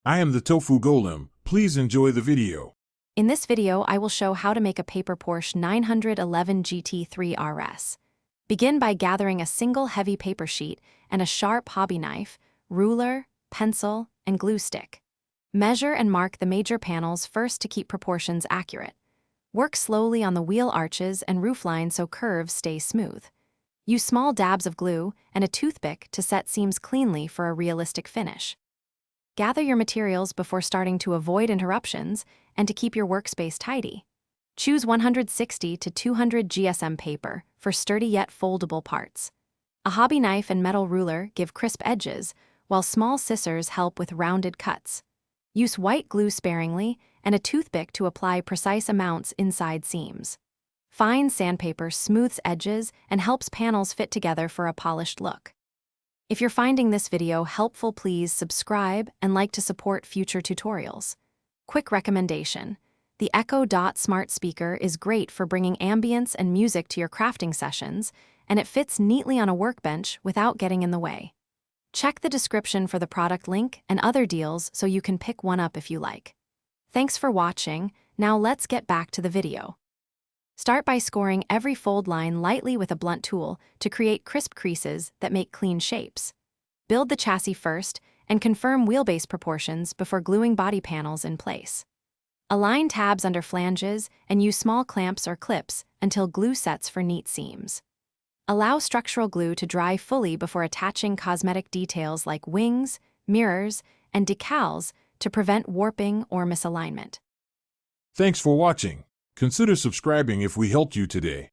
I am the Tofu Golem. Please enjoy the video. In this video, I will show how to make a paper Porsche 911 GT3 RS. Begin by gathering a single heavy paper sheet and a sharp hobby knife, ruler, pencil, and glue stick. Measure and mark the major panels first to keep proportions accurate. Work slowly on the wheel arches and roofline so curves stay smooth. Use small dabs of glue and a toothpick to set seams cleanly for a realistic finish. Gather your materials before starting to avoid interruptions and to keep your workspace tidy. Choose 160 to 200 GSM paper for sturdy yet foldable parts. A hobby knife and metal ruler give crisp edges, while small scissors help with rounded cuts. Use white glue sparingly and a toothpick to apply precise amounts inside seams. Fine sandpaper smooths edges and helps panels fit together for a polished look. If you're finding this video helpful, please subscribe and like to support future tutorials. Quick recommendation: the Echo Dot smart speaker is great for bringing ambience and music to your crafting sessions, and it fits neatly on a workbench without getting in the way. Check the description for the product link and other deals so you can pick one up if you like. Thanks for watching. Now let's get back to the video. Start by scoring every fold line lightly with a blunt tool to create crisp creases that make clean shapes. Build the chassis first and confirm wheelbase proportions before gluing body panels in place. Align tabs under flanges and use small clamps or clips until glue sets for neat seams. Allow structural glue to dry fully before attaching cosmetic details like wings, mirrors, and decals to prevent warping or misalignment. Thanks for watching. Consider subscribing if we helped you today.